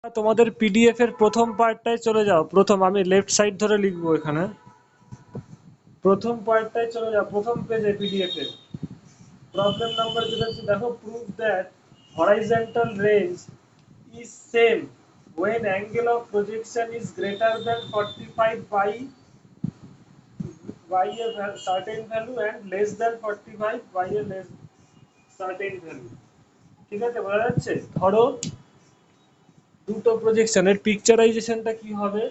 তোমাদের পিডিএফ এর প্রথম পার্টটায় চলে যাও। প্রথম আমি লেফট সাইড ধরে লিখবো এখানে। প্রথম পার্টটায় চলে যাও, প্রথম পেজে পিডিএফ এর প্রবলেম নাম্বার যেটা আছে দেখো, prove that horizontal range is same when angle of projection is greater than 45 by a certain value and less than 45 by a less certain value। ঠিক আছে, বোঝা যাচ্ছে? ধরো দুটো প্রজেকশনের পিকচারাইজেশনটা কি হবে,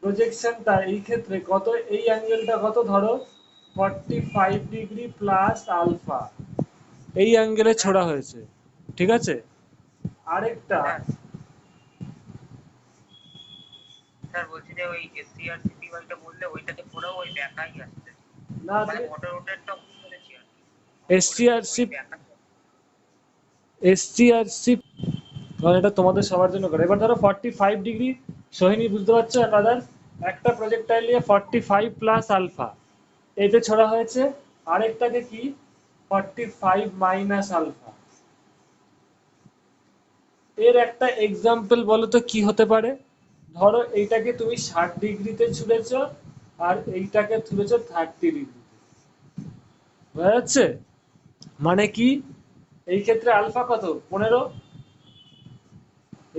প্রজেকশনটা এই ক্ষেত্রে কত, এই অ্যাঙ্গেলটা কত, ধরো 45 ডিগ্রি প্লাস আলফা, এই অ্যাঙ্গেলে ছোড়া হয়েছে। ঠিক আছে, আরেকটা স্যার বলছি যে ওই এসসিআরসিপি ওইটা বললে ওইটাতে পুরো ওই ব্যাকাই আসছে, না, মানে মোটর রোডেরটা ভুল করেছি আর কি। এসটিআরসি এসটিআরসি মানে এটা তোমাদের সবার জন্য করে। এবার ধরো 45 ডিগ্রি, সোহিনী বুঝতে পারছো, আদার একটা প্রজেক্টাইল নিয়ে 45 প্লাস আলফা এতে ছোড়া হয়েছে, আরেকটাকে কি 45 মাইনাস আলফা। এর একটা এক্সাম্পল বলো তো কি হতে পারে। ধরো এইটাকে তুমি 60 ডিগ্রিতে ছুঁড়েছো আর এইটাকে ছুঁড়েছো 30 ডিগ্রিতে, বোঝা যাচ্ছে? মানে কি, এই ক্ষেত্রে আলফা কত, 15,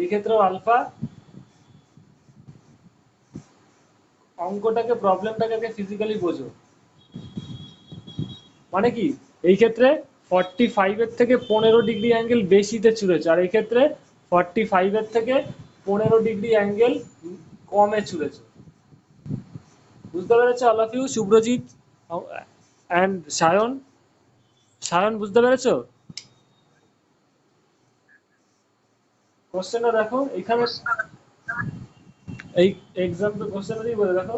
এই ক্ষেত্রেও আলফা। অঙ্কটাকে, প্রবলেমটাকে ফিজিক্যালি বোঝো। মানে কি, এই ক্ষেত্রে 45 এর থেকে 15 ডিগ্রি অ্যাঙ্গেল বেশিতে ছুঁড়েছে, আর এই ক্ষেত্রে 45 এর থেকে 15 ডিগ্রি অ্যাঙ্গেল কমে ছুঁড়েছে। বুঝতে পেরেছো all of you? Shubhrajit and Sayan, Sayan বুঝতে পেরেছো? কোশ্চেনটা দেখো এখানে, এই এক্সাম্পল কোশ্চেনটাই বলে দেখো,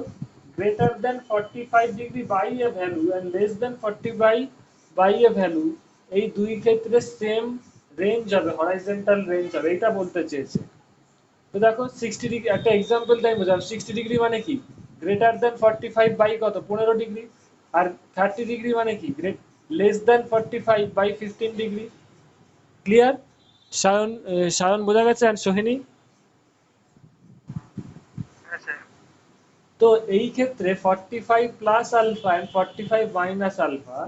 greater than 45 degree by A value and less than 40 by A value, এই দুই ক্ষেত্রে সেম রেঞ্জ হবে, হরাইজন্টাল রেঞ্জ হবে, এটা বলতে চেয়েছে। তো দেখো 60 ডিগ্রি, একটা এক্সাম্পল টাইম বোঝাম। 60 ডিগ্রি মানে কি, গ্রেটার দেন 45 বাই কত, 15 ডিগ্রি। আর 30 ডিগ্রি মানে কি, less than 45 by 15 degree. Clear? Sayan, Sayan বোঝা গেছে? আর সোহিনী? তো এই ক্ষেত্রে 45 plus alpha and 45 minus alpha,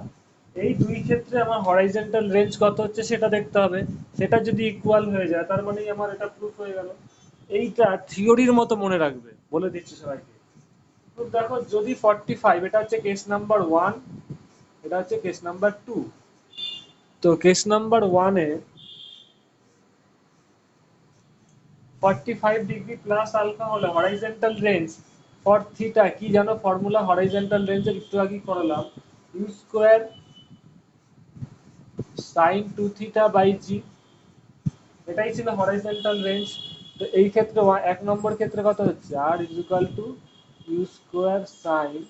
এই দুই ক্ষেত্রে আমার হরাইজন্টাল রেঞ্জ কত হচ্ছে সেটা দেখতে হবে। সেটা যদি ইকুয়াল হয়ে যায় তার মানে আমার এটা প্রুফ হয়ে গেল। এইটা থিওরির মতো মনে রাখবে, বলে দিচ্ছি সবাইকে। তো দেখো, যদি 45, এটা হচ্ছে কেস নাম্বার 1, এটা হচ্ছে কেস নাম্বার 2। তো কেস নাম্বার 1 এ 45 ডিগ্রি প্লাস আলফা হলে হরাইজন্টাল রেঞ্জ ফর থিটা কি জানো ফর্মুলা, হরাইজন্টাল রেঞ্জের একটু আগে করলাম, U square sine 2 theta by G, এটাই ছিল হরাইজন্টাল রেঞ্জ। তো এই ক্ষেত্রে এক নম্বর ক্ষেত্রে কত হচ্ছে, R is equal to you square sine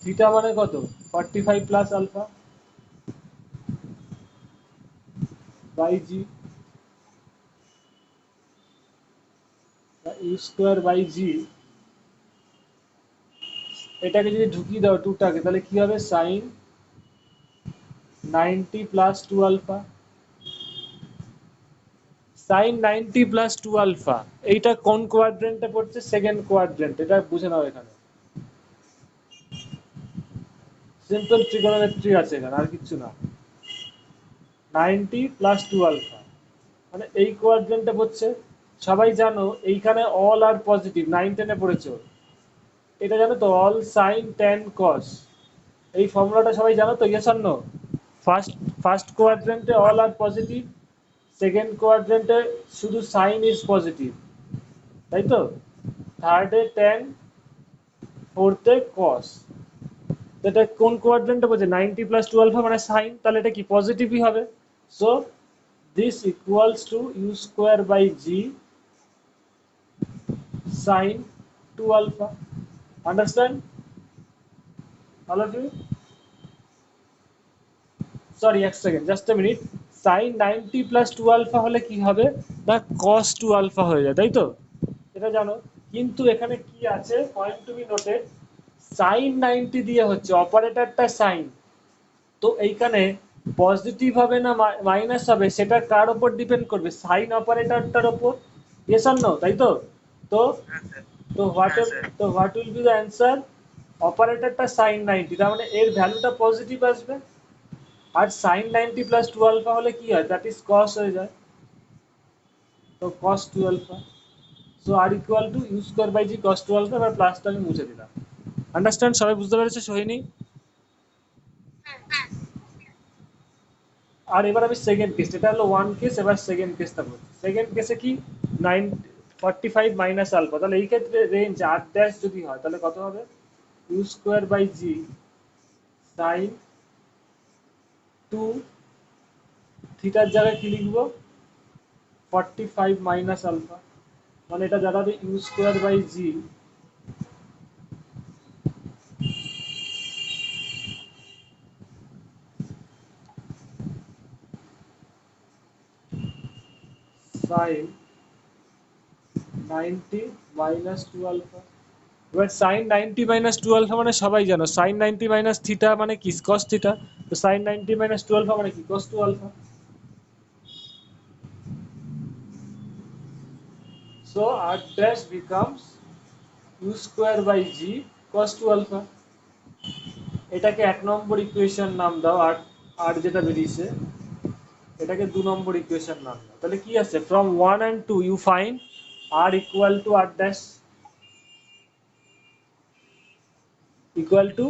theta মানে কত, 45 plus alpha by G, U square by G. এটাকে যদি ঢুকিয়ে দাও টুটাকে, তাহলে কি হবে, sine 90 plus 2 alpha, sine 90 plus 2 alpha. এইটা কোন কোয়াড্রেন্টে পড়ছে, সেকেন্ড কোয়াড্রেন্ট, এটা বুঝে নাও। এখানে সিম্পল ট্রিগোনোমেট্রি আছে এখানে, আর কিছু না। 90 প্লাস 2 আলফা মানে এই কোয়াড্রেন্টে পড়ছে। সবাই জানো এইখানে অল আর পজিটিভ, 9-10 এ পড়েছো, এটা জানো তো, অল সাইন 10 কস, এই ফর্মুলাটা সবাই জানো তো, yes or no? First first কোয়াড্রেন্টে অল আর পজিটিভ, সেকেন্ড কোয়াড্রেন্টে শুধু সাইন ইজ পজিটিভ, তাই তো? থার্ডে 10, ফোর্থে কস। এটা কোন কোয়াড্রেন্টে বলছে, 90 প্লাস 2 আলফা মানে সাইন, তাহলে এটা কি পজিটিভই হবে। So this equals to you square by g sine 2 alpha. Understand all of you? Sorry, এক second, just a minute. Sine 90 plus 2 alpha হলে কি হবে, না কস 2 আলফা হয়ে যায়, তাই তো? এটা জানো। কিন্তু এখানে কি আছে, point to be noted, sine 90 দিয়ে হচ্ছে, অপারেটরটা সাইন। তো এইখানে পজিটিভ হবে না মাইনাস হবে সেটা কার উপর ডিপেন্ড করবে? সাইন অপারেটরটার উপর। ইয়েস অর নো, তাই তো? তো হ্যাঁ স্যার। তো হোয়াট হ্যাঁ স্যার। তো what will be the answer? অপারেটরটা সাইন 90, তার মানে এর ভ্যালুটা পজিটিভ আসবে। আর সাইন 90 প্লাস 2 আলফা হলে কি হয়? দ্যাট ইজ কস হয়ে যায়। তো cos 2 alpha. So R equal to you square by g cos 2 alpha. এবার প্লাসটা আমি মুছে দিলাম। আন্ডারস্ট্যান্ড? সবাই বুঝতে পেরেছে সোহিনী? আর এবার আমি সেকেন্ড কেস, এটা হলো ওয়ান কেস, এবার সেকেন্ড কেসটা বলছি। সেকেন্ড কেসে কি 45 মাইনাস আলফা, তাহলে এই ক্ষেত্রে রেঞ্জ আর ড্যাশ যদি হয় তাহলে কত হবে? U square by g sine 2 থিটার জায়গায় কি লিখবো? 45 মাইনাস আলফা, মানে এটা দাঁড়াবে u square by g sine 90 minus 2 alpha. এবার সাইন 90 মাইনাস 2 আলফা মানে সবাই জানো সাইন 90 মাইনাস থিটা মানে কি? Cos theta. তো সাইন 90 মাইনাস 2 আলফা মানে কি? Cos 2 alpha. So R dash becomes u square by g cos 2 alpha. এটাকে এক নম্বর ইকুয়েশন নাম দাও। আর আর যেটা বেরিয়েছে এটাকে দু নম্বর ইকুয়েশন নাম দাও। তাহলে কি আছে? From 1 and 2 you find R equal to R dash equal to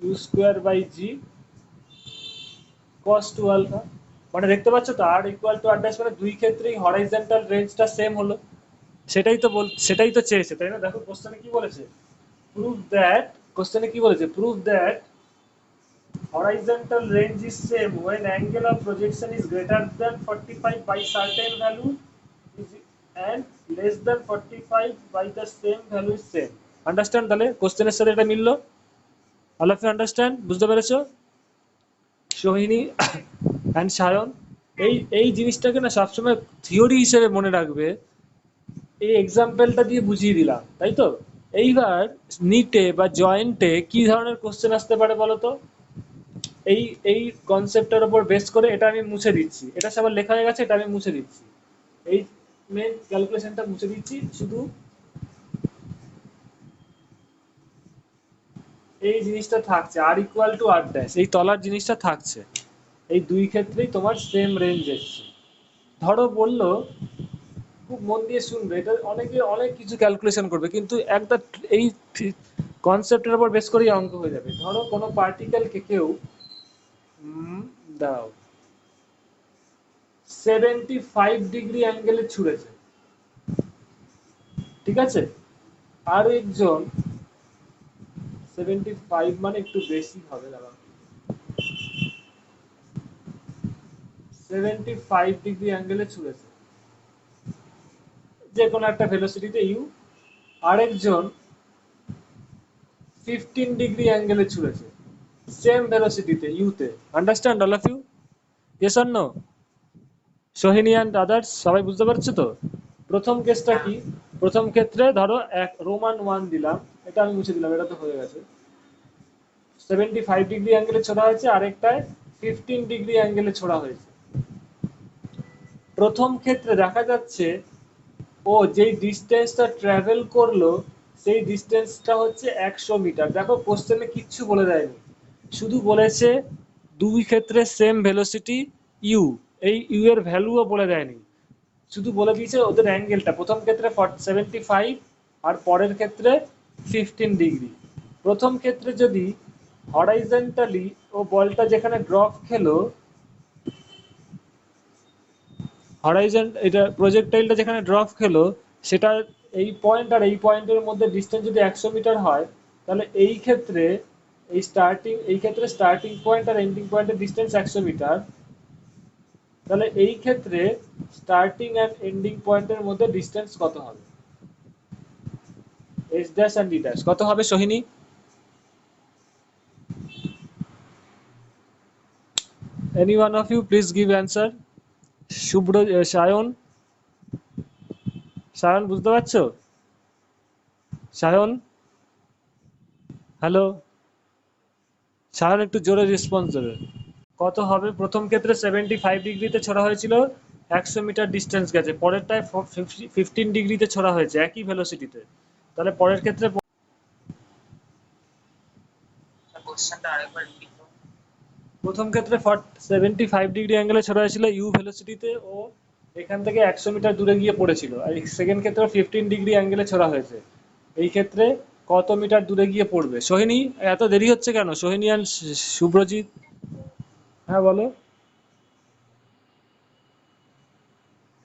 you square by g cos 2 alpha. মানে দেখতে পাচ্ছ তো R equal to R dash মানে দুই ক্ষেত্রেই হরাইজন্টাল রেঞ্জটা সেম হলো। সেটাই তো চেয়েছে, তাই না? দেখো কোশ্চেনে কি বলেছে? প্রুভ দ্যাট, কোশ্চেনে কি বলেছে? Prove that horizontal range is same when angle of projection is greater than 45 by certain value is and less than 45 by the same value is same. Understand? তাহলে কোশ্চেনের সাথে এটা মিললো। All of you understand? বুঝতে পেরেছো Sohini and Sayan? এই জিনিসটাকে না সবসময় থিওরি হিসেবে মনে রাখবে। এই এক্সাম্পলটা দিয়ে বুঝিয়ে দিলাম, তাই তো? এইবার নিটে বা জয়েন্টে কি ধরনের কোশ্চেন আসতে পারে বলো তো? এই এই কনসেপ্টের উপর বেস করে এটা আমি মুছে দিচ্ছি, এটা সবার লেখা হয়ে গেছে, এটা আমি মুছে দিচ্ছি। এই মেন ক্যালকুলেশনটা মুছে দিচ্ছি, শুধু এই জিনিসটা থাকছে আর ইকুয়াল টু আর ড্যাশ, এই তলার জিনিসটা থাকছে। এই দুই ক্ষেত্রেই তোমার সেম রেঞ্জ এসছে। ধরো বললো, খুব মন দিয়ে শুনবে, এটা অনেকে অনেক কিছু ক্যালকুলেশন করবে কিন্তু একটা এই কনসেপ্টের উপর বেস করেই অঙ্ক হয়ে যাবে। ধরো কোনো পার্টিকেলকে কেউ দাও 75 ডিগ্রি অ্যাঙ্গেলে ছুঁড়েছে, ঠিক আছে? আর একজন 75 মানে একটু বেশি হবে, দাঁড়াও, 75 ডিগ্রি অ্যাঙ্গেলে ছুঁড়েছে যে কোনো একটা ভেলোসিটিতে ইউ। আরেকজন 15 ডিগ্রি অ্যাঙ্গেলে ছুঁড়েছে সেম ভেলোসিটিতে ইউতে। Understand all of you? Yes or no? Sohini and others সবাই বুঝতে পারছো তো? প্রথম কেসটা কি? প্রথম ক্ষেত্রে ধরো এক রোমান 1 দিলাম, এটা আমি মুছে দিলাম, এটা তো হয়ে গেছে। 75 ডিগ্রি অ্যাঙ্গেলে ছোড়া হয়েছে, আরেকটায় 15 ডিগ্রি অ্যাঙ্গেলে ছোড়া হয়েছে। প্রথম ক্ষেত্রে দেখা যাচ্ছে ও যেই ডিস্টেন্সটা ট্রাভেল করলো সেই ডিস্টেন্সটা হচ্ছে 100 মিটার। দেখো কোশ্চেনে কিচ্ছু বলে দেয়নি, শুধু বলেছে দুই ক্ষেত্রে সেম ভেলোসিটি ইউ, এই ইউ এর ভ্যালুও বলে দেয়নি, শুধু বলে দিয়েছে ওদের অ্যাঙ্গেলটা। প্রথম ক্ষেত্রে 75 আর পরের ক্ষেত্রে 15 ডিগ্রি। প্রথম ক্ষেত্রে যদি হরাইজন্টালি ও বলটা যেখানে ড্রপ খেলো, এটা প্রজেক্টাইলটা যেখানে ড্রপ খেলো সেটা এই পয়েন্ট আর এই পয়েন্টের মধ্যে ডিস্টেন্স যদি 100 মিটার হয়, তাহলে এই ক্ষেত্রে স্টার্টিং পয়েন্ট আর এন্ডিং পয়েন্টের ডিস্টেন্স 100 মিটার। তাহলে এই ক্ষেত্রে স্টার্টিং অ্যান্ড এন্ডিং পয়েন্টের মধ্যে ডিস্টেন্স কত হবে? S dash and d dash কত হবে Sohini? Any one of you please give answer. Shubhra, Sayan, Sayan বুঝতে পারছো? সায়ন হ্যালো, সায়ন একটু জোরে রেসপন্স দেবে। কত হবে? প্রথম ক্ষেত্রে 75 ডিগ্রিতে ছোড়া হয়েছিল, 100 মিটার ডিস্টেন্স গেছে। পরেরটায় 15 ডিগ্রিতে ছোড়া হয়েছে একই ভেলোসিটিতে। তাহলে পরের ক্ষেত্রে কোশ্চেনটা আরেকবার রিপিট করুন। প্রথম ক্ষেত্রে 75 ডিগ্রি অ্যাঙ্গেলে ছোড়া হয়েছিল ইউ ভেলোসিটিতে, ও এখান থেকে 100 মিটার দূরে গিয়ে পড়েছিল। আর সেকেন্ড ক্ষেত্রে 15 ডিগ্রি অ্যাঙ্গেলে ছোড়া হয়েছে। এই ক্ষেত্রে কত মিটার দূরে গিয়ে পড়বে? সোহিনী, এত দেরি হচ্ছে কেন? সোহিনী আর শুভ্রজিৎ, হ্যাঁ বলো।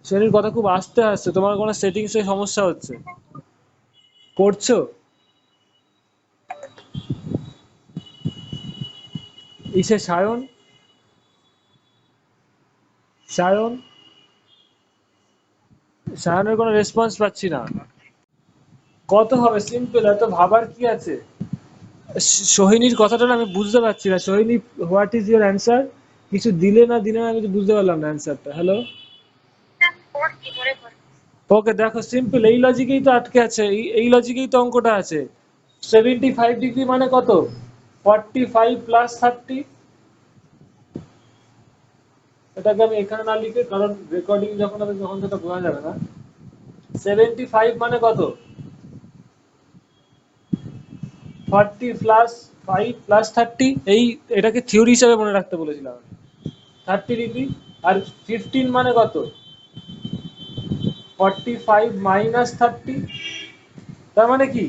সোহিনীর কথা খুব আস্তে আসছে, তোমার কোনো সেটিংসে সমস্যা হচ্ছে। করছো? ইসে সায়ন, সায়ন, সায়নের কোনো রেসপন্স পাচ্ছি না। কত হবে? সিম্পল, এত ভাবার কি আছে? সোহিনীর কথাটা না আমি বুঝতে পারছি না। Sohini, what is your answer? কিছু দিলে না দিলে না, আমি তো বুঝতে পারলাম না অ্যান্সারটা। হ্যালো, ওকে দেখো, সিম্পল, এই লজিকেই তো আটকে আছে, এই লজিকেই তো অঙ্কটা আছে। 75 ডিগ্রি মানে কত? 45 + 30। এটাকে আমি এখানে না লিখে, কারণ রেকর্ডিং যখন হবে তখন সেটা বোঝা যাবে না। 75 মানে কত? 40 + 5 + 30। এটাকে থিওরি হিসাবে মনে রাখতে বলেছিলাম আমি। 30 ডিগ্রি। আর 15 মানে কত? 45 - 30। তার মানে কি?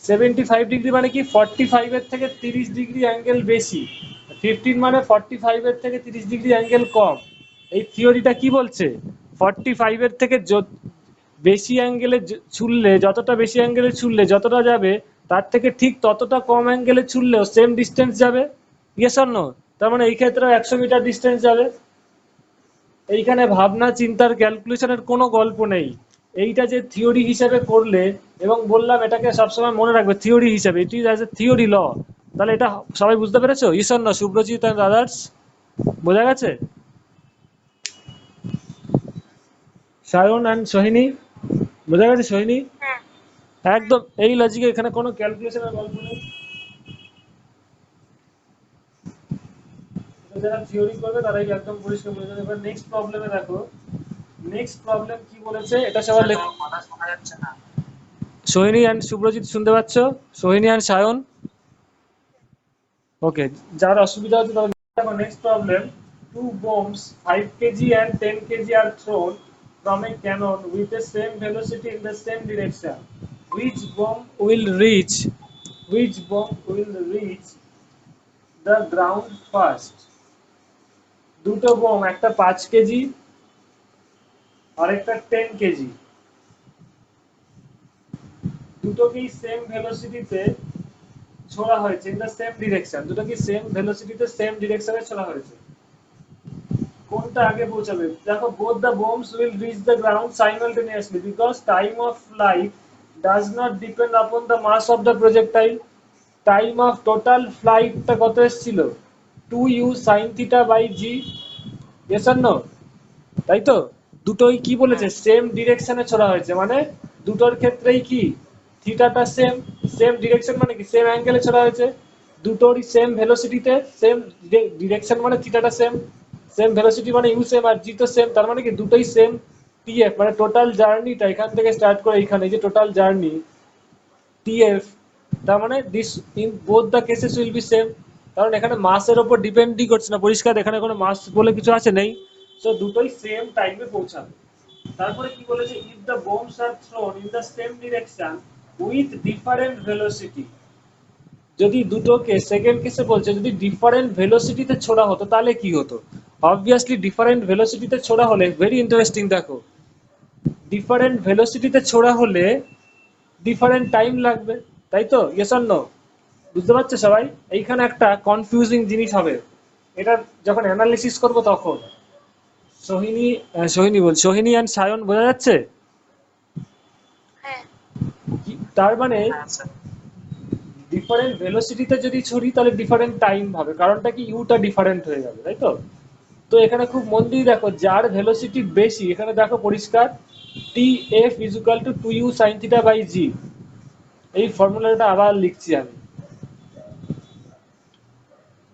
75 ডিগ্রি মানে কি? 45-এর থেকে 30 ডিগ্রি অ্যাঙ্গেল বেশি। 15 মানে 45-এর থেকে 30 ডিগ্রি অ্যাঙ্গেল কম। এই থিওরিটা কি বলছে? 45-এর থেকে বেশি অ্যাঙ্গেলে ছুললে, যতটা বেশি অ্যাঙ্গেলে ছুললে যতটা যাবে, তার থেকে ঠিক ততটা কম অ্যাঙ্গেলে ছুললেও সেম ডিস্টেন্স যাবে। Yes or no? তার মানে এই ক্ষেত্রে 100 মিটার ডিস্টেন্স যাবে। এইখানে ভাবনা চিন্তার ক্যালকুলেশনের কোনো গল্প নেই। এইটা যে থিওরি হিসেবে করলে, এবং বললাম এটাকে সবসময় মনে রাখবে থিওরি হিসেবে, it is as a theory law. তাহলে এটা সবাই বুঝতে পেরেছো? ঈশ্বর না শুভ্রজিৎ অ্যান্ড আদার্স, বোঝা গেছে? সায়ন অ্যান্ড সোহিনী, বোঝা গেছে সোহিনী? একদম এই লজিকে, এখানে কোনো ক্যালকুলেশনের গল্প নেই। যারা থিওরি করবে তারাই একদম পরিষ্কার বুঝে যাবে। এবার নেক্সট প্রবলেমে দেখো, নেক্সট প্রবলেম কি বলেছে এটা সবার কথা শোনা যাচ্ছে না। সোহিনী অ্যান্ড শুভ্রজিৎ শুনতে পাচ্ছ? সোহিনী অ্যান্ড সায়ন, ওকে। যার অসুবিধা হচ্ছে তাহলে দেখো, next problem. Two bombs 5 kg and 10 kg are thrown from a cannon with the same velocity in the same direction. Which bomb will reach? Which bomb will reach the ground first? দুটো bomb, একটা 5 KG আর একটা 10 KG, দুটোকেই same ভেলোসিটিতে ছোড়া হয়েছে, in the same direction. দুটোকে same ভেলোসিটিতে same ডিরেকশনে ছোড়া হয়েছে। কোনটা আগে পৌঁছাবে? দেখো, both the bombs will reach the ground simultaneously because time of flight does not depend upon the mass of the projectile. Time of total ফ্লাইটটা কত এসেছিল? 2u sin theta by g। Yes or no? তাই তো? দুটোই কি বলেছে? Same ডিরেকশনে ছোড়া হয়েছে, মানে দুটোর ক্ষেত্রেই কি থিটাটা সেম। সেম ডিরেকশন মানে কি? সেম অ্যাঙ্গেলে ছোড়া হয়েছে। দুটোরই সেম ভেলোসিটিতে সেম ডিরেকশন, মানে থিটাটা সেম। সেম ভেলোসিটি মানে ইউ সেম, আর জি তো সেম। তার মানে কি দুটোই সেম টিএফ, মানে টোটাল জার্নিটা এখান থেকে স্টার্ট করে এখানে, যে টোটাল জার্নি টিএফ, তার মানে this in both the cases will be same. কারণ এখানে মাসের ওপর ডিপেন্ডই করছে না, পরিষ্কার এখানে কোনো মাস বলে কিছু আছে নেই। সো দুটোই সেম টাইমে পৌঁছাবে। তারপরে কি বলেছে? If the bombs are thrown in the same direction with different velocity. যদি দুটোকে, সেকেন্ড কেসে বলছে যদি ডিফারেন্ট ভেলোসিটিতে ছোড়া হতো তাহলে কি হতো? অবভিয়াসলি ডিফারেন্ট ভেলোসিটিতে ছোড়া হলে, ভেরি ইন্টারেস্টিং দেখো, ডিফারেন্ট ভেলোসিটিতে ছোড়া হলে ডিফারেন্ট টাইম লাগবে, তাই তো? Yes or no? বুঝতে পারছো সবাই? এইখানে একটা কনফিউজিং জিনিস হবে, এটা যখন অ্যানালিসিস করব তখন। সোহিনী, সোহিনী অ্যান্ড সায়ন, বোঝা যাচ্ছে? তার মানে ডিফারেন্ট ভেলোসিটিতে যদি ছড়ি তাহলে ডিফারেন্ট টাইম হবে, কারণটা কি? ইউটা ডিফারেন্ট হয়ে যাবে, তাই তো? তো এখানে খুব মন দিয়ে দেখো, যার ভেলোসিটি বেশি, এখানে দেখো পরিষ্কার, t f is equal to 2u sin theta by g. এই ফর্মুলাটা আবার লিখছি আমি।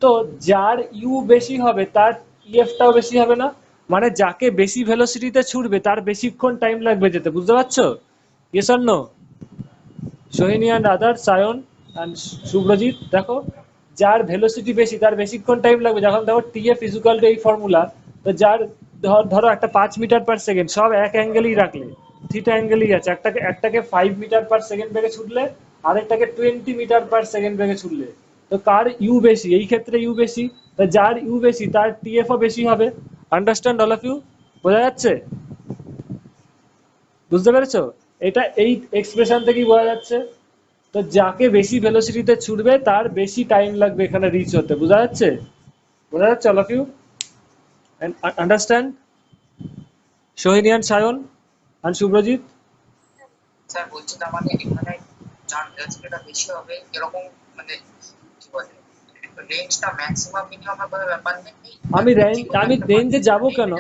তো যার ইউ বেশি হবে তার ইএফটাও বেশি হবে না, মানে যাকে বেশি ভেলোসিটিতে ছুটবে তার বেশিক্ষণ টাইম লাগবে যেতে, বুঝতে পারছো? Yes or no? Sohini and other, Sayan and Shubhrajit, দেখো যার ভেলোসিটি বেশি তার বেশিক্ষণ টাইম লাগবে। যখন দেখো টিএফ ইজুকাল টু এই ফর্মুলা, তো যার ধরো একটা 5 মিটার পার সেকেন্ড, সব এক অ্যাঙ্গেলেই রাখলে, থিটা অ্যাঙ্গেলই আছে, একটাকে 5 মিটার পার সেকেন্ড বেগে ছুটলে, আরেকটাকে 20 মিটার পার সেকেন্ড বেগে ছুটলে, তো কার ইউ বেশি? এই ক্ষেত্রে ইউ বেশি, তো যার ইউ বেশি তার টিএফও বেশি হবে। Understand all of you? বোঝা যাচ্ছে? বুঝতে পেরেছো? এটা এই এক্সপ্রেশন থেকেই বোঝা যাচ্ছে। তো যাকে বেশি ভেলোসিটিতে ছুটবে তার বেশি টাইম লাগবে এখানে রিচ হতে, বোঝা যাচ্ছে? বোঝা যাচ্ছে all of you? Understand? Sohini and Sayan and Shubhrajit? Sir বলছি তার মানে এখানে যার ভেলোসিটিটা বেশি হবে এরকম মানে কি বলে রেঞ্জটা ম্যাক্সিমাম মিনিমাম কোনো ব্যাপার নেই। আমি রেঞ্জে যাব কেন?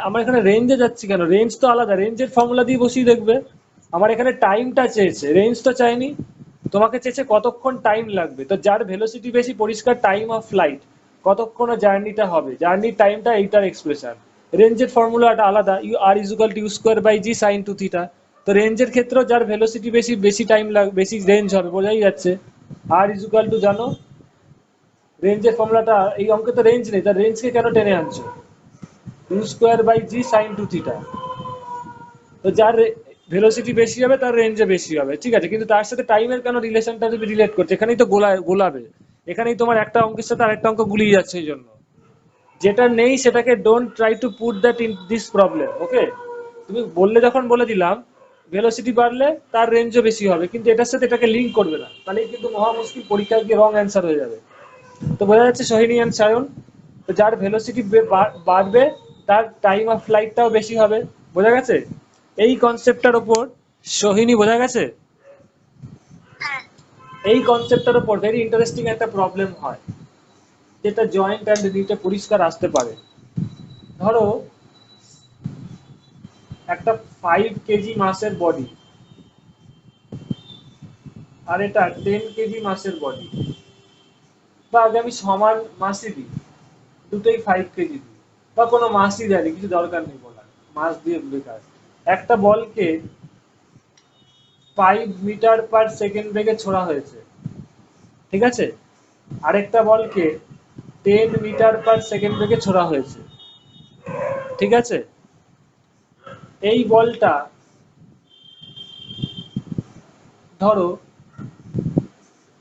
আমার এখানে রেঞ্জে যাচ্ছি কেন? রেঞ্জ তো আলাদা, রেঞ্জের ফর্মুলা দিয়ে বসিয়ে দেখবে। আমার এখানে টাইমটা চেয়েছে, রেঞ্জ তো চাইনি। তোমাকে চেয়েছে কতক্ষণ টাইম লাগবে, তো যার ভেলোসিটি বেশি পরিষ্কার টাইম অফ ফ্লাইট, কতক্ষণ জার্নিটা হবে, জার্নির টাইমটা এইটার এক্সপ্রেশন। রেঞ্জের ফর্মুলাটা আলাদা, u R equal to you square by g sine two theta. তো রেঞ্জের ক্ষেত্রেও যার ভেলোসিটি বেশি বেশি টাইম লাগবে, বেশি রেঞ্জ হবে, বোঝাই যাচ্ছে। আর ইজুকাল টু জানো রেঞ্জের ফর্মুলাটা, এই অঙ্কে তো রেঞ্জ নেই, তার রেঞ্জকে কেন টেনে আনছো? U square by g sine two theta. তো যার ভেলোসিটি বেশি হবে তার রেঞ্জে বেশি হবে, ঠিক আছে, কিন্তু তার সাথে টাইমের কেন রিলেশনটা তুমি রিলেট করছো? এখানেই তো গোলাবে, এখানেই তোমার একটা অঙ্কের সাথে আরেকটা অঙ্ক গুলিয়ে যাচ্ছে। এই জন্য যেটা নেই সেটাকে don't try to put that in this problem, okay? তুমি বললে, যখন বলে দিলাম ভেলোসিটি বাড়লে তার রেঞ্জও বেশি হবে, কিন্তু এটার সাথে এটাকে লিঙ্ক করবে না, তাহলেই কিন্তু মহা মুশকিল, পরীক্ষায় গিয়ে রং অ্যান্সার হয়ে যাবে। তো বোঝা যাচ্ছে সোহিনী অ্যান্ড সায়ন? তো যার ভেলোসিটি বাড়বে তার টাইম অফ ফ্লাইটটাও বেশি হবে, বোঝা গেছে? এই কনসেপ্টটার ওপর সোহিনী, বোঝা গেছে? এই কনসেপ্টটার ওপর ভেরি ইন্টারেস্টিং একটা প্রবলেম হয়, যেটা জয়েন্ট অ্যান্ড নিটে পরিষ্কার আসতে পারে। ধরো একটা 5 কেজি মাসের বডি, আর এটা 10 কেজি মাসের বডি, বা আগে আমি সমান মাসই দিই, দুটোই 5 কেজি দিই, বা কোনো মাসই দেয়নি, কিছু দরকার নেই বলার, মাস দিয়ে বেকার। একটা বলকে 5 মিটার পার সেকেন্ড বেগে ছোড়া হয়েছে, ঠিক আছে? আরেকটা বলকে 10 মিটার পার সেকেন্ড বেগে ছোড়া হয়েছে, ঠিক আছে? এই বলটা ধরো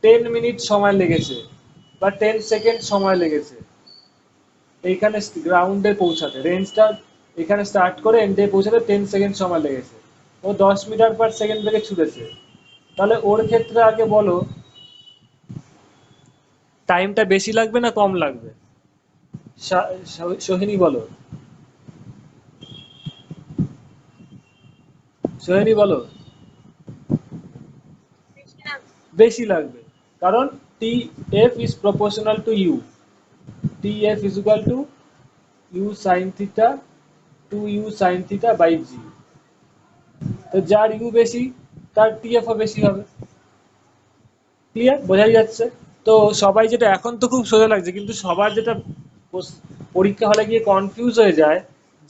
10 মিনিট সময় লেগেছে বা 10 সেকেন্ড সময় লেগেছে এইখানে গ্রাউন্ডে পৌঁছাতে, রেঞ্জটা এখানে স্টার্ট করে এন্ডে পৌঁছাতে 10 সেকেন্ড সময় লেগেছে। ও 10 মিটার পার সেকেন্ড বেগে ছুটেছে, তাহলে ওর ক্ষেত্রে আগে বলো টাইমটা বেশি লাগবে না কম লাগবে? সোহিনী বলো, সোহিনী বলো। বেশি লাগবে, কারণ t f is proportional to u, t f is equal to u sine theta to u sine theta by g. তো যার ইউ বেশি তার টিএফও বেশি হবে। ক্লিয়ার? বোঝাই যাচ্ছে? তো সবাই যেটা, এখন তো খুব সোজা লাগছে, কিন্তু সবার যেটা পরীক্ষা হলে গিয়ে কনফিউজ হয়ে যায়,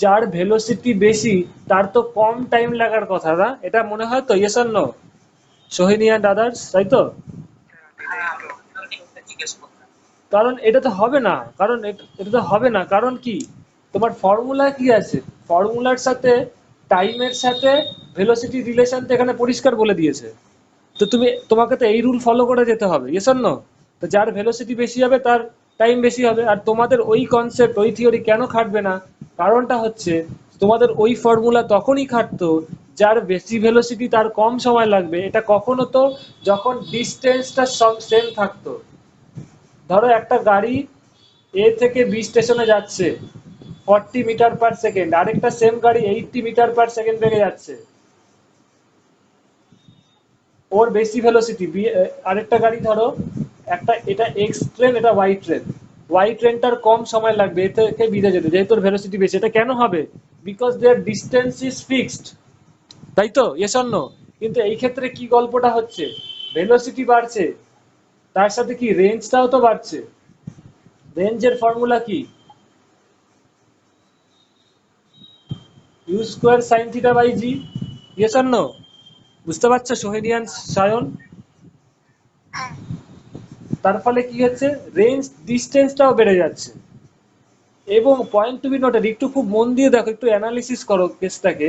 যার ভেলোসিটি বেশি তার তো কম টাইম লাগার কথা না, এটা মনে হয় তো? Yes or no, Sohini and others, তাই তো? জিজ্ঞেস করতাম। কারণ এটা তো হবে না, কারণ এটা তো হবে না, কারণ কি? তোমার ফর্মুলা কি আছে? ফর্মুলার সাথে টাইমের সাথে ভেলোসিটি রিলেশন তো এখানে পরিষ্কার বলে দিয়েছে। তো তোমাকে তো এই রুল ফলো করে যেতে হবে, ইয়েস অর নো? তো যার ভেলোসিটি বেশি হবে তার টাইম বেশি হবে। আর তোমাদের ওই কনসেপ্ট, ওই থিওরি কেন খাটবে না? কারণটা হচ্ছে তোমাদের ওই ফর্মুলা তখনই খাটতো যার বেশি ভেলোসিটি তার কম সময় লাগবে। এটা কখন হতো? যখন ডিস্টেন্সটা সব সেম থাকতো। ধরো একটা গাড়ি এ থেকে বি স্টেশনে যাচ্ছে 40 মিটার পার সেকেন্ড, আরেকটা সেম গাড়ি 80 মিটার পার সেকেন্ড বেগে যাচ্ছে, ওর বেশি ভেলোসিটি। আরেকটা গাড়ি ধরো, একটা, এটা এক্স ট্রেন, এটা ওয়াই ট্রেন, ওয়াই ট্রেনটার কম সময় লাগবে এ থেকে বিদে যেতে, যেহেতু ওর ভেলোসিটি বেশি। এটা কেন হবে? Because their distance is fixed, তাই তো? Yes or no? কিন্তু এই ক্ষেত্রে কি গল্পটা হচ্ছে? ভেলোসিটি বাড়ছে, তার সাথে কি রেঞ্জটাও তো বাড়ছে, রেঞ্জের ফর্মুলা কি? U square sine theta by g. Yes or no? বুঝতে পারছো সোহেনিয়ান সায়ন? হ্যাঁ। তার ফলে কি হচ্ছে, রেঞ্জ ডিস্টেন্সটাও বেড়ে যাচ্ছে। এবং পয়েন্ট টু বি নোটেড, একটু খুব মন দিয়ে দেখো, একটু অ্যানালিসিস করো কেসটাকে।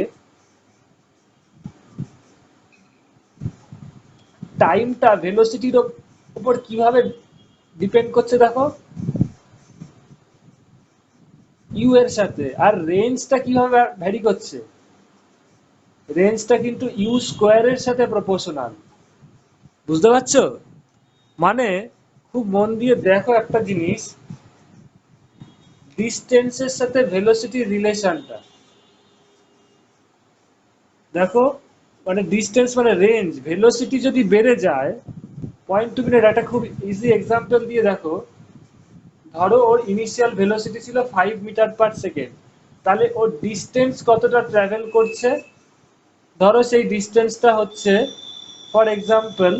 টাইমটা ভেলোসিটির উপর কিভাবে ডিপেন্ড করছে দেখো, ইউ এর সাথে। আর রেঞ্জটা কিভাবে ভ্যারি করছে, রেঞ্জটা কিন্তু ইউ স্কোয়ারের সাথে প্রপোর্শনাল। বুঝতে পারছো? মানে খুব মন দিয়ে দেখো একটা জিনিস, ডিস্টেন্সের সাথে ভেলোসিটির রিলেশনটা দেখো। মানে ডিস্টেন্স মানে রেঞ্জ, ভেলোসিটি যদি বেড়ে যায়, পয়েন্ট টু মিনিট একটা খুব ইজি এক্সাম্পল দিয়ে দেখো। ধরো ওর ইনিশিয়াল ভেলোসিটি ছিল 5 মিটার/সেকেন্ড, তাহলে ওর ডিস্টেন্স কতটা ট্রাভেল করছে, ধরো সেই ডিস্টেন্সটা হচ্ছে ফর এক্সাম্পল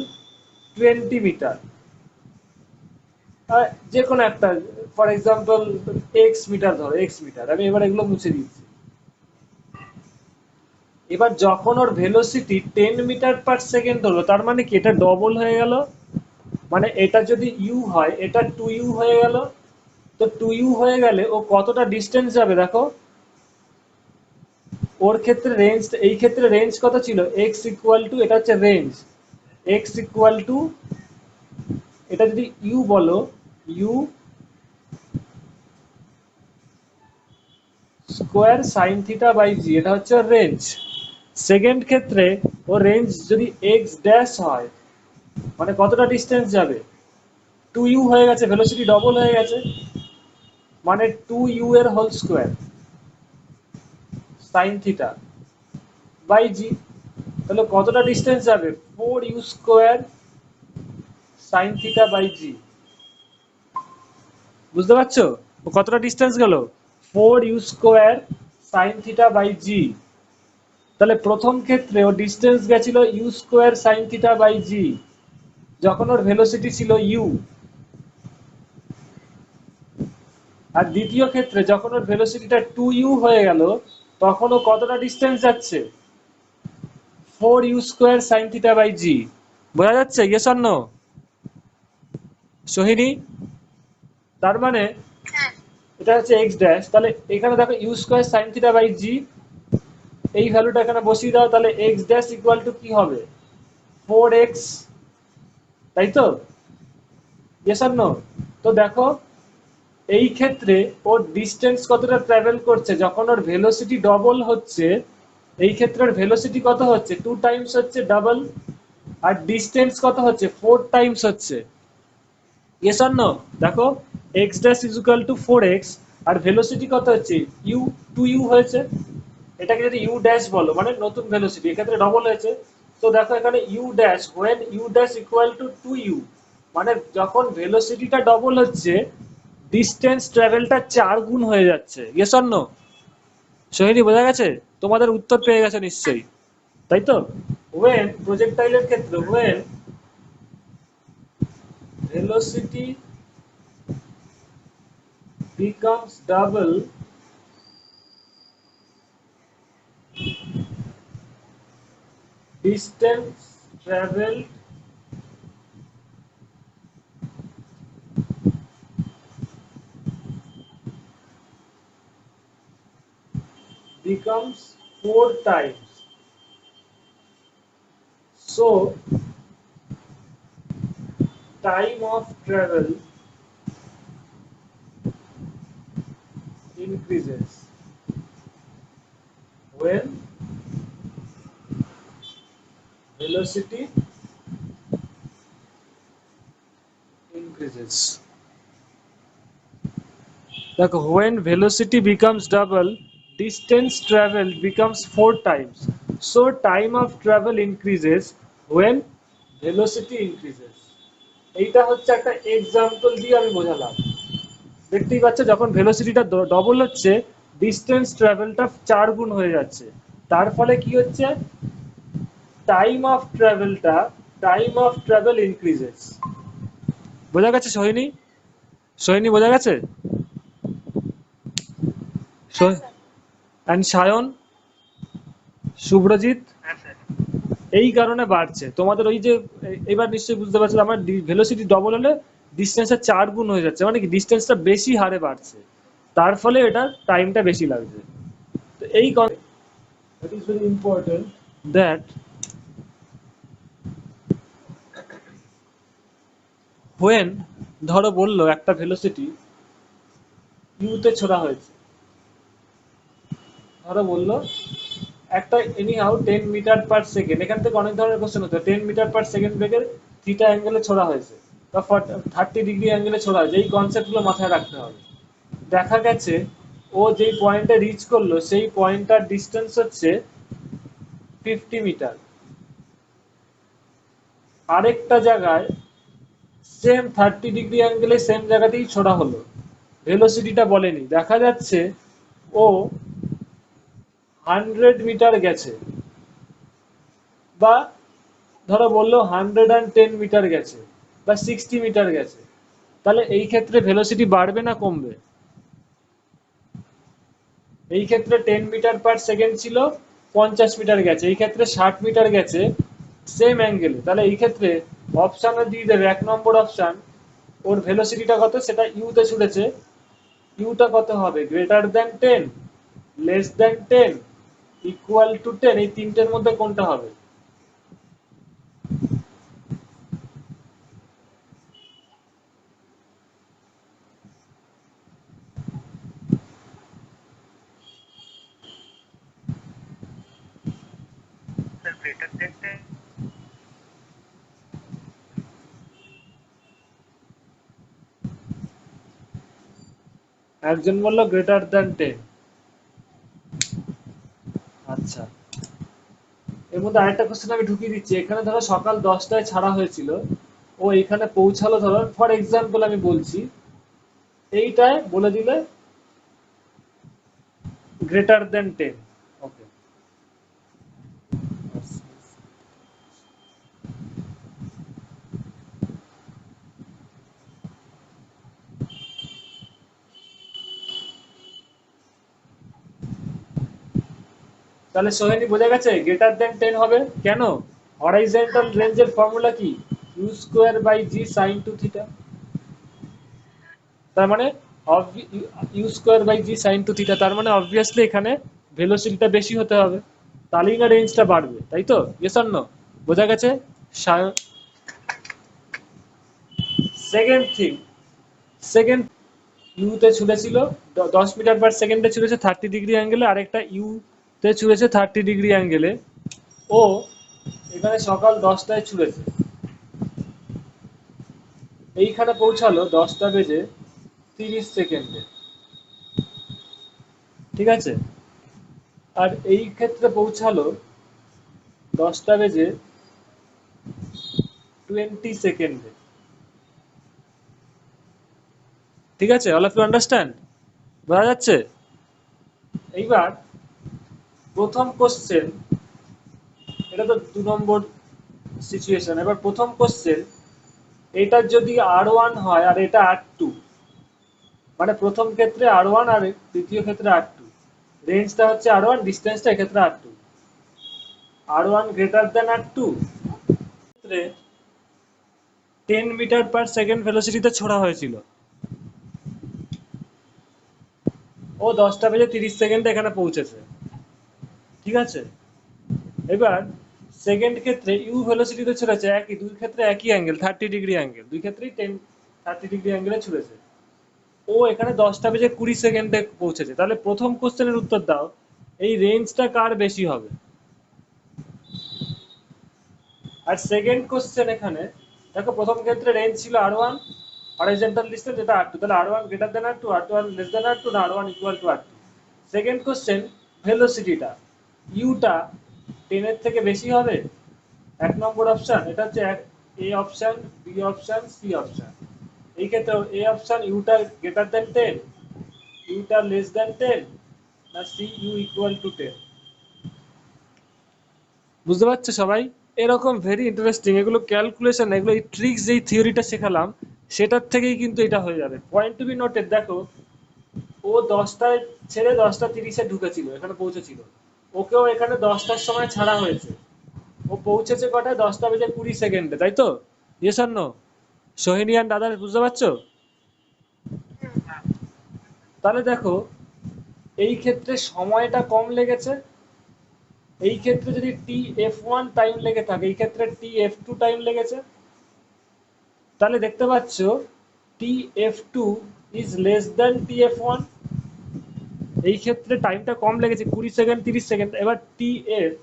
20 মিটার। যে কোনো একটা, ফর এক্সাম্পল এক্স মিটার, ধরো এক্স মিটার, আমি এবার এগুলো মুছে দিচ্ছি। এবার যখন ওর ভেলোসিটি 10 মিটার/সেকেন্ড হলো, তার মানে কি এটা ডবল হয়ে গেল। মানে এটা যদি ইউ হয়, এটা 2u হয়ে গেল। তো 2u হয়ে গেলে ও কতটা ডিস্টেন্স যাবে দেখো। ওর ক্ষেত্রে রেঞ্জ, এই ক্ষেত্রে রেঞ্জ কত ছিল, এক্স ইকুয়াল টু, এটা হচ্ছে রেঞ্জ, এক্স ইকুয়াল টু, এটা যদি ইউ বলো, u square sine theta by g, এটা হচ্ছে রেঞ্জ। সেকেন্ড ক্ষেত্রে ও রেঞ্জ যদি এক্স ড্যাশ হয়, মানে কতটা ডিস্টেন্স যাবে, 2u হয়ে গেছে, ভেলোসিটি ডবল হয়ে গেছে, মানে 2u এর whole square sine theta by g. তাহলে কতটা ডিস্টেন্স যাবে, 4u square sine theta by g. বুঝতে পারছো ও কতটা ডিস্টেন্স গেল, 4u square sine theta by g. তাহলে প্রথম ক্ষেত্রে ও ডিস্টেন্স গেছিল u square sine theta by g, যখন ওর ভেলোসিটি ছিল ইউ। আর দ্বিতীয় ক্ষেত্রে যখন ওর ভেলোসিটিটা 2u হয়ে গেল, তখন ও কতটা ডিস্টেন্স যাচ্ছে, 4u square sine theta by g. বোঝা যাচ্ছে ইয়েস অর নো সোহিনী? তার মানে হ্যাঁ। এটা হচ্ছে এক্স ড্যাশ, তাহলে এখানে দেখো u square sine theta by g, এই ভ্যালুটা এখানে বসিয়ে দাও, তাহলে এক্স ড্যাশ ইকুয়াল টু কি হবে, 4x, তাই তো? Yes or no? তো দেখো এই ক্ষেত্রে ওর ডিস্টেন্স কতটা ট্রাভেল করছে, যখন ওর ভেলোসিটি ডবল হচ্ছে, এই ক্ষেত্রে ওর ভেলোসিটি কত হচ্ছে, 2 টাইমস হচ্ছে ডাবল, আর ডিস্টেন্স কত হচ্ছে, 4 টাইমস হচ্ছে। Yes or no? দেখো x dash is equal to 4x, আর ভেলোসিটি কত হচ্ছে, ইউ, 2u হয়েছে। এটাকে যদি ইউ ড্যাশ বলো, মানে নতুন ভেলোসিটি, এক্ষেত্রে ডবল হয়েছে। তো দেখো এখানে u dash, when u dash equal to 2u, মানে যখন ভেলোসিটিটা ডবল হচ্ছে, ডিস্টেন্স ট্রাভেলটা 4 গুণ হয়ে যাচ্ছে। Yes or no Sohini? বোঝা গেছে? তোমাদের উত্তর পেয়ে গেছে নিশ্চয়ই, তাই তো? ওয়েন প্রজেক্টাইলের ক্ষেত্রে, when velocity becomes double, distance traveled becomes 4 times. So time of travel increases when velocity increases. Like when velocity becomes double, distance traveled becomes 4 times. So time of travel increases when velocity increases. এইটা হচ্ছে একটা example দিয়ে আমি বোঝালাম। দেখতেই পাচ্ছ যখন ভেলোসিটিটা double হচ্ছে, ডিস্টেন্স ট্রাভেলটা 4 গুণ হয়ে যাচ্ছে। তার ফলে কি হচ্ছে, টাইম অফ ট্রাভেল ইনক্রিজেস। বোঝা গেছে সোহিনী? সোহিনী বোঝা গেছে? হ্যাঁ স্যার। অ্যান্ড সায়ন, শুভ্রজিৎ, এই কারণে বাড়ছে তোমাদের ওই যে এবার নিশ্চয়ই বুঝতে পারছো আমার ভেলোসিটি ডবল হলে ডিস্টেন্সটা 4 গুণ হয়ে যাচ্ছে, মানে কি ডিস্টেন্সটা বেশি হারে বাড়ছে, তার ফলে এটা টাইমটা বেশি লাগছে। তো এই that is very important that when ধরো বললো একটা ভেলোসিটি ইউতে ছোড়া হয়েছে, ধরো বললো একটা anyhow 10 metre per second, এখান থেকে অনেক ধরনের কোশ্চেন হতো, 10 মিটার পার সেকেন্ড বেগের থিটা অ্যাঙ্গেলে ছোড়া হয়েছে বা 30 ডিগ্রি অ্যাঙ্গেলে ছোড়া হয়েছে, এই কনসেপ্টগুলো মাথায় রাখতে হবে। দেখা গেছে ও যেই পয়েন্টে রিচ করলো সেই পয়েন্টটার ডিস্টেন্স হচ্ছে 50 মিটার, আরেকটা জায়গায় সেম 30 ডিগ্রি অ্যাঙ্গেলে সেম জায়গাতেই ছোড়া হলো, ভেলোসিটিটা বলেনি, দেখা যাচ্ছে ও 100 মিটার গেছে বা ধরো বললো 110 মিটার গেছে বা 60 মিটার গেছে, তাহলে এই ক্ষেত্রে ভেলোসিটি বাড়বে না কমবে? এই ক্ষেত্রে 10 মিটার পার সেকেন্ড ছিল, 50 মিটার গেছে, এই ক্ষেত্রে 60 মিটার গেছে সেম অ্যাঙ্গেলে, তাহলে এই ক্ষেত্রে অপশানে দিয়ে দেবে 1 নম্বর অপশান, ওর ভেলোসিটিটা কত সেটা ইউতে ছুটেছে, ইউটা কত হবে, >10, <10, =10, এই তিনটের মধ্যে কোনটা হবে? একজন বললো >10। আচ্ছা, এর মধ্যে আরেকটা কোশ্চেন আমি ঢুকিয়ে দিচ্ছি, এখানে ধরো সকাল 10টায় ছাড়া হয়েছিল, ও এখানে পৌঁছালো ধরো ফর এক্সাম্পল আমি বলছি এইটায় বলে দিলে >10। ওকে, তাহলে সোহেনি বোঝা গেছে >10 হবে কেন? হরাইজন্টাল রেঞ্জের ফর্মুলা কি, u²/g sin2θ, তার মানে u²/g sin2θ, তার মানে অবভিয়াসলি এখানে ভেলোসিটিটা বেশি হতে হবে, তাহলেই না রেঞ্জটা বাড়বে, তাই তো? Yes or no? বোঝা গেছে? সেকেন্ড থিং, সেকেন্ড ইউতে ছুড়েছিল 10 মিটার পার সেকেন্ডে ছুড়েছে 30 ডিগ্রি অ্যাঙ্গেলে, আরেকটা ইউতে ছুড়েছে 30 ডিগ্রি অ্যাঙ্গেলে, ও এখানে সকাল 10টায় ছুড়েছে, এইখানে পৌঁছালো 10টা বেজে 30 সেকেন্ডে, ঠিক আছে, আর এই ক্ষেত্রে পৌঁছালো 10টা বেজে 20 সেকেন্ডে, ঠিক আছে? All of you understand? বোঝা যাচ্ছে? এইবার প্রথম কোশ্চেন, এটা তো 2 নম্বর সিচুয়েশন, এবার প্রথম কোশ্চেন, এটার যদি r1 হয় আর এটা r2, মানে প্রথম ক্ষেত্রে r1 আর দ্বিতীয় ক্ষেত্রে r2, রেঞ্জটা হচ্ছে r1, ডিস্টেন্সটা এক্ষেত্রে r2, r1 >r2 ক্ষেত্রে 10 মিটার পার সেকেন্ড ভেলোসিটিতে ছোড়া হয়েছিল, ও 10টা বেজে 30 সেকেন্ডে এখানে পৌঁছেছে, ঠিক আছে? এবার সেকেন্ড ক্ষেত্রে ইউ ভেলোসিটিতে ছুড়েছে একই, দুই ক্ষেত্রে একই অ্যাঙ্গেল 30 ডিগ্রি অ্যাঙ্গেল, দুই ক্ষেত্রেই 30 ডিগ্রি অ্যাঙ্গেলে ছুড়েছে, ও এখানে 10টা বেজে 20 সেকেন্ডে পৌঁছেছে, তাহলে প্রথম কোশ্চেনের উত্তর দাও, এই রেঞ্জটা কার বেশি হবে? আর সেকেন্ড কোশ্চেন এখানে দেখো, প্রথম ক্ষেত্রে রেঞ্জ ছিল r1, হরাইজন্টাল ডিসটেন্স এটা r2, তাহলে r1 >r2, r2 <r2, না r1 = r2। Second question, ভেলোসিটিটা Yuta 10 এর থেকে বেশি হবে, 1 নম্বর অপশন, এটা হচ্ছে A option, B option, C option, এই ক্ষেত্রে এ অপশন ইউটা >10, ইউটা <10, না সি u = 10? বুঝতে পারছো সবাই? এরকম ভেরি ইন্টারেস্টিং, এগুলো ক্যালকুলেশন, এগুলো এই ট্রিক্স, যেই থিওরিটা শেখালাম সেটার থেকেই কিন্তু এটা হয়ে যাবে। পয়েন্ট টু বি নোটেড, দেখো ও 10টায় ছেড়ে 10টা 30-এ ঢুকেছিল, এখানে পৌঁছেছিল। ওকেও এখানে 10টার সময় ছাড়া হয়েছে, ও পৌঁছেছে কটায়? 10টা বেজে 20 সেকেন্ডে, তাই তো? Yes or no? Sohini and দাদা, বুঝতে পারছো? হ্যাঁ তাহলে দেখো এই ক্ষেত্রে সময়টা কম লেগেছে, এই ক্ষেত্রে যদি TF1 টাইম লেগে থাকে, এই ক্ষেত্রে TF2 টাইম লেগেছে। তাহলে দেখতে পাচ্ছ TF2 is less than TF1। এই ক্ষেত্রে টাইমটা কম লেগেছে, 20 সেকেন্ড 30 সেকেন্ড। এবার TF,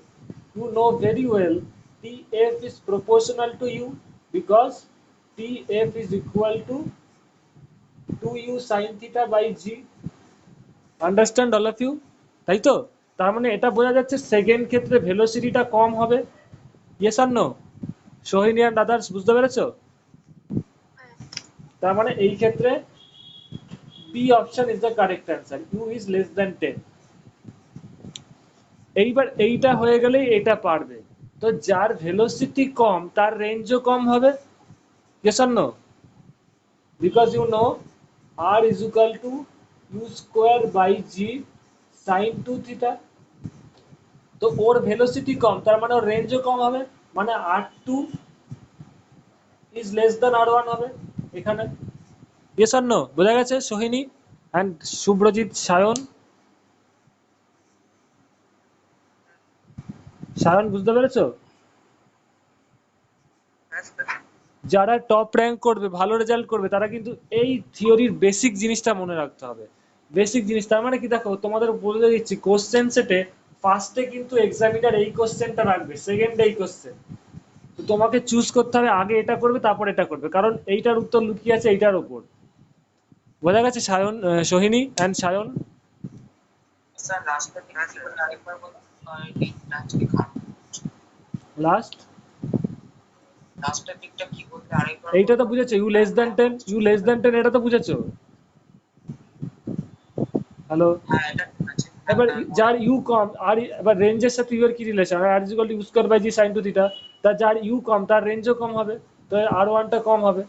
you know very well, TF is proportional to U because TF is equal to 2U sin theta by G. Understand all of you? তাই তো? তার মানে এটা বোঝা যাচ্ছে সেকেন্ড ক্ষেত্রে ভেলোসিটিটা কম হবে। Yes or no? Sohini and others, বুঝতে পেরেছো? তার মানে এই ক্ষেত্রে B option is the correct answer, u is less than 10। এইবার এইটা হয়ে গেলেই এটা পারবে। তো যার ভেলোসিটি কম তার রেঞ্জও কম হবে। Yes or no? Because you know r is equal to u square by g sin 2 theta। তো ওর ভেলোসিটি কম, তার মানে ওর রেঞ্জও কম হবে, মানে r2 is less than r1 হবে এখানে। Yes or no? বোঝা গেছে সোহিনী অ্যান্ড শুভ্রজিৎ, সায়ন? সায়ন, বুঝতে পেরেছো? যারা টপ র্যাঙ্ক করবে, ভালো রেজাল্ট করবে, তারা কিন্তু এই থিওরির বেসিক জিনিসটা মনে রাখতে হবে। বেসিক জিনিস তার মানে কি, দেখো তোমাদের বলে দিচ্ছি, কোশ্চেন সেটে ফার্স্টে কিন্তু এক্সামিনার এই কোশ্চেনটা রাখবে, সেকেন্ডে এই কোশ্চেন। তো তোমাকে চুজ করতে হবে, আগে এটা করবে তারপর এটা করবে, কারণ এইটার উত্তর লুকিয়ে আছে এইটার ওপর। বোঝা গেছে সায়ন, সোহিনী অ্যান্ড সায়ন? স্যার লাস্টটা কি বলে আরেকবার বলুন, রেঞ্জটা অ্যাকচুয়ালি খারাপ। লাস্ট লাস্টের দিকটা কি বলতে আরেকবার এইটা তো বলুন। বুঝেছো, u less than 10, u less than 10, এটা তো বুঝেছো? হ্যালো? হ্যাঁ এটা ঠিক আছে। হ্যাঁ এবার হ্যাঁ মনে যার ইউ কম, আর এবার রেঞ্জের সাথে ইউ এর কি relation? R is equal to u square by g sine two theta. তা যার ইউ কম তার রেঞ্জও কম হবে, তো r1টা কম হবে,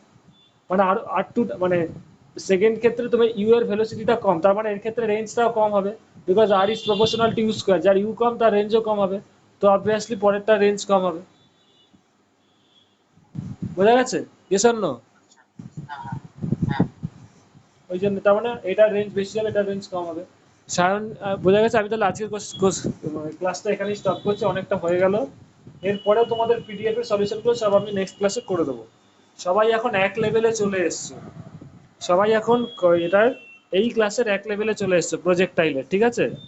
মানে আর টু, মানে সেকেন্ড ক্ষেত্রে তোমার ইউ এর ভেলোসিটিটা কম, তার মানে এর ক্ষেত্রে রেঞ্জটাও কম হবে, because R is proportional to u square. যার ইউ কম তার রেঞ্জও কম হবে, তো অবভিয়াসলি পরেরটা রেঞ্জ কম হবে। বোঝা গেছে? Yes or no? হ্যাঁ হ্যাঁ হ্যাঁ ওই জন্য তার মানে এটার রেঞ্জ বেশি হবে, এটার রেঞ্জ কম হবে। সায়ন, বোঝা গেছে? আমি তাহলে আজকের ক্লাসটা এখানেই স্টপ করছি, অনেকটা হয়ে গেল। এরপরেও তোমাদের পিডিএফ এর সলিউশনগুলো সব আমি নেক্সট ক্লাসে করে দেবো। সবাই এখন এক লেভেলে চলে এসছো, সবাই এখন এটার এই ক্লাসের এক লেভেলে চলে এসছো প্রজেক্টাইলের, ঠিক আছে?